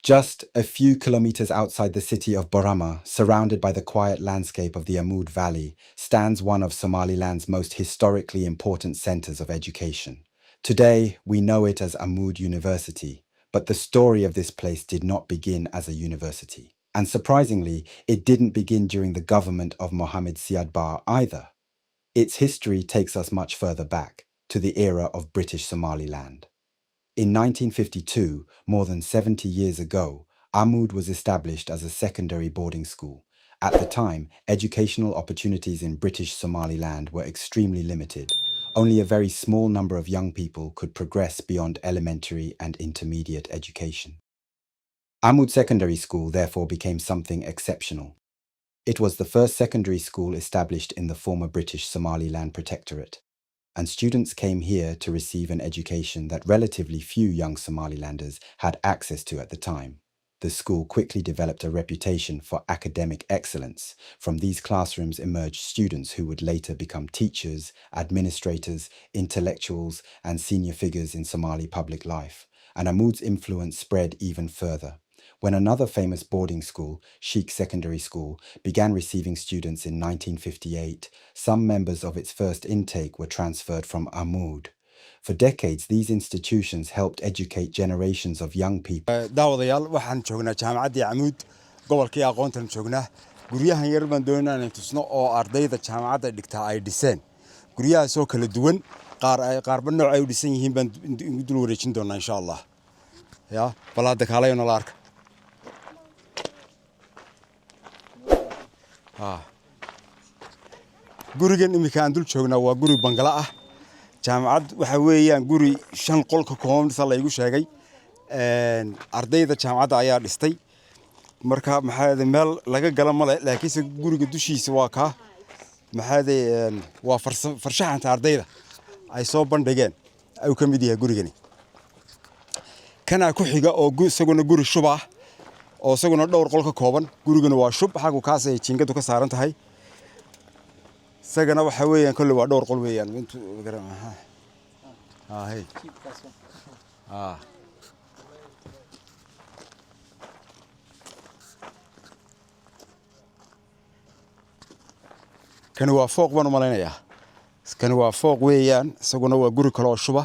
Just a few kilometers outside the city of Boorama, surrounded by the quiet landscape of the Amoud Valley, stands one of Somaliland's most historically important centers of education. Today, we know it as Amoud University, but the story of this place did not begin as a university. And surprisingly, it didn't begin during the government of Mohammed Siad Barre either. Its history takes us much further back, to the era of British Somaliland. In 1952, more than 70 years ago, Amoud was established as a secondary boarding school. At the time, educational opportunities in British Somaliland were extremely limited. Only a very small number of young people could progress beyond elementary and intermediate education. Amoud Secondary School therefore became something exceptional. It was the first secondary school established in the former British Somaliland Protectorate, and students came here to receive an education that relatively few young Somalilanders had access to at the time. The school quickly developed a reputation for academic excellence. From these classrooms emerged students who would later become teachers, administrators, intellectuals, and senior figures in Somali public life. And Amoud's influence spread even further. When another famous boarding school, Sheikh Secondary School, began receiving students in 1958, some members of its first intake were transferred from Amoud. For decades, these institutions helped educate generations of young people. daawadayaal waxaan joognaa jaamacadda Camuud gobolka aqoontan joognaa guryahan yar baan doonaa inaan tusno oo ardayda jaamacadda dhigta ay dhiseen guryahaas oo kala duwan qaarba nooc ay u dhisan yihiin baan dul wareejin doonaa insha Allah ya balaada kaalayna la arka gurigan imika aan dul joognaa waa guri bangala ah jaamacad waxa weeyaan guri 5 qol ka kooban sala igu sheegay ardayda jaamacadda ayaa dhistay marka maxaa meel laga gala male laakiin guriga dushiisa waa ka maxaa waa farshaxanta ardayda ay soo bandhigeen ay ka mid yahay gurigani kana ku xiga oo isaguna guri shub ah oo isaguna dhowr qol ka kooban gurigana waa shub xagu kaas ay jiingadu ka saaran tahay isagana waxa weeyaan kulli waa dhowr qol weeyaan intu garanaha hay kan waa fooq baan u malaynayaa kan waa fooq weeyaan isaguna waa guri kale oo shuba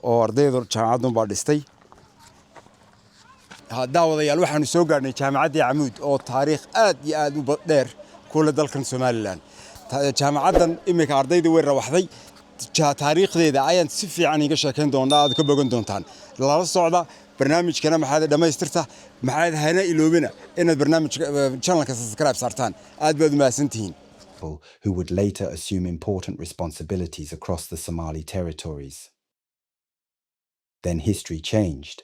oo ardayda jaamacaddu baa dhistay daawadayaal waxaanu soo gaarnay jaamacadda Camuud oo taariikh aad iyo aad u dheer kula dalkan Somaliland jaamacaddan imika ardayda way rawaxday taariikhdeeda ayaan si fiican iga sheekayn doonaa aad ka bogan doontaan la socda barnaamijkana maxaad dhamaystirta maxaad hayna iloobina inaad barnaamijka channelka subscribe saartaan aad baad u mahadsantihiin who would later assume important responsibilities across the Somali territories. Then history changed.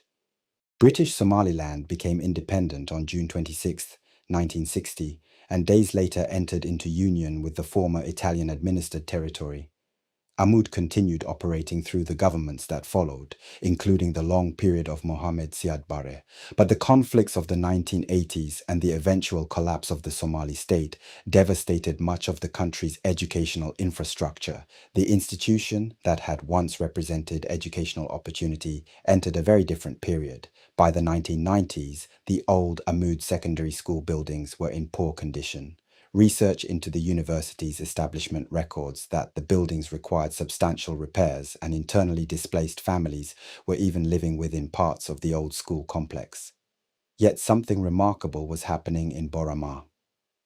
British Somaliland became independent on June 26, 1960, and days later entered into union with the former Italian-administered territory. Amoud continued operating through the governments that followed, including the long period of Mohammed Siad Barre. But the conflicts of the 1980s and the eventual collapse of the Somali state devastated much of the country's educational infrastructure. The institution that had once represented educational opportunity entered a very different period. By the 1990s, the old Amoud secondary school buildings were in poor condition. Research into the university's establishment records that the buildings required substantial repairs and internally displaced families were even living within parts of the old school complex. Yet something remarkable was happening in Boorama.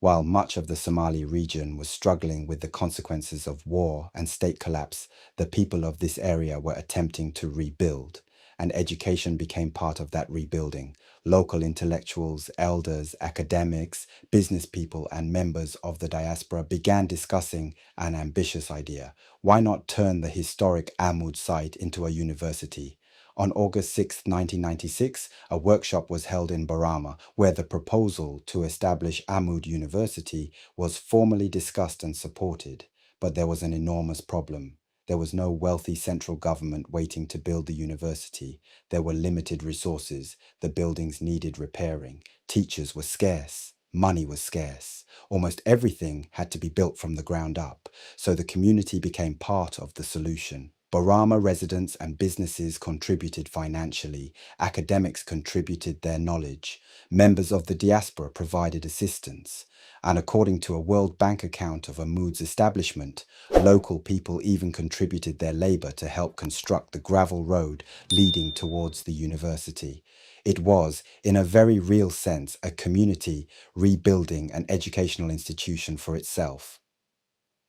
While much of the Somali region was struggling with the consequences of war and state collapse, the people of this area were attempting to rebuild, and education became part of that rebuilding. Local intellectuals, elders, academics, business people, and members of the diaspora began discussing an ambitious idea. Why not turn the historic Amoud site into a university? On August 6, 1996, a workshop was held in Boorama where the proposal to establish Amoud University was formally discussed and supported. But there was an enormous problem. There was no wealthy central government waiting to build the university. There were limited resources. The buildings needed repairing. Teachers were scarce. Money was scarce. Almost everything had to be built from the ground up. So the community became part of the solution. Boorama residents and businesses contributed financially, academics contributed their knowledge, members of the diaspora provided assistance, and according to a World Bank account of Amoud's establishment, local people even contributed their labor to help construct the gravel road leading towards the university. It was, in a very real sense, a community rebuilding an educational institution for itself.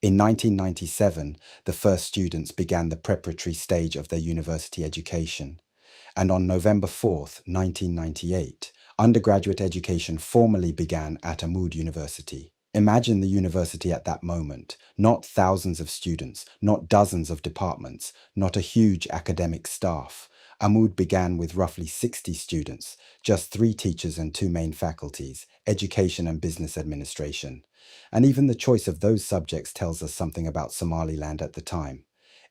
In 1997, the first students began the preparatory stage of their university education, and on November 4th, 1998, undergraduate education formally began at Amoud University. Imagine the university at that moment, not thousands of students, not dozens of departments, not a huge academic staff. Amoud began with roughly 60 students, just 3 teachers and 2 main faculties, education and business administration. And even the choice of those subjects tells us something about Somaliland at the time.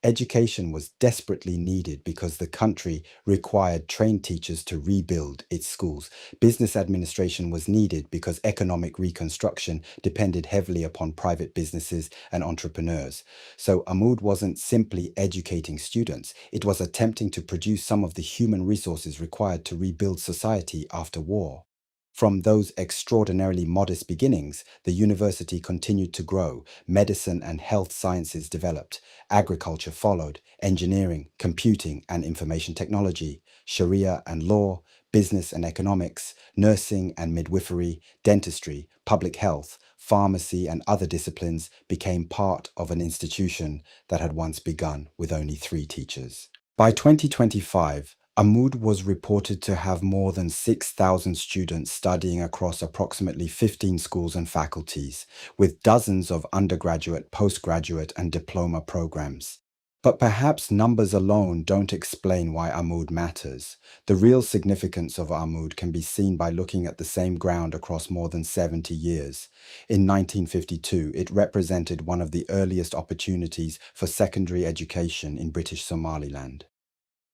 Education was desperately needed because the country required trained teachers to rebuild its schools. Business administration was needed because economic reconstruction depended heavily upon private businesses and entrepreneurs. So Amoud wasn't simply educating students, it was attempting to produce some of the human resources required to rebuild society after war. From those extraordinarily modest beginnings, the university continued to grow. Medicine and health sciences developed. Agriculture followed. Engineering, computing and information technology, Sharia and law, business and economics, nursing and midwifery, dentistry, public health, pharmacy and other disciplines became part of an institution that had once begun with only 3 teachers. By 2025, Amoud was reported to have more than 6,000 students studying across approximately 15 schools and faculties, with dozens of undergraduate, postgraduate, and diploma programs. But perhaps numbers alone don't explain why Amoud matters. The real significance of Amoud can be seen by looking at the same ground across more than 70 years. In 1952, it represented one of the earliest opportunities for secondary education in British Somaliland.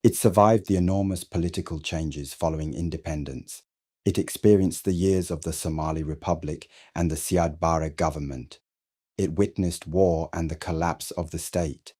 It survived the enormous political changes following independence. It experienced the years of the Somali Republic and the Siad Barre government. It witnessed war and the collapse of the state.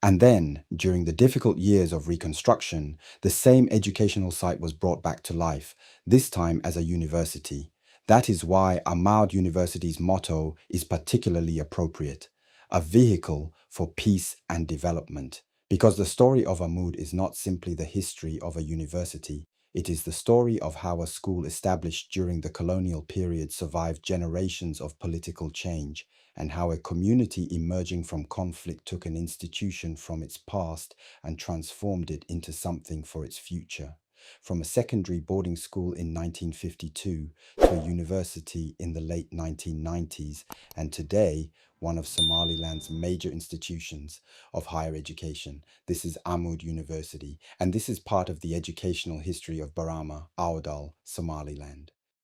And then, during the difficult years of reconstruction, the same educational site was brought back to life, this time as a university. That is why Amoud University's motto is particularly appropriate, a vehicle for peace and development. Because the story of Amoud is not simply the history of a university, it is the story of how a school established during the colonial period survived generations of political change, and how a community emerging from conflict took an institution from its past and transformed it into something for its future. From a secondary boarding school in 1952 to a university in the late 1990s, and today, one of Somaliland's major institutions of higher education. This is Amoud University, and this is part of the educational history of Boorama, Awdal, Somaliland.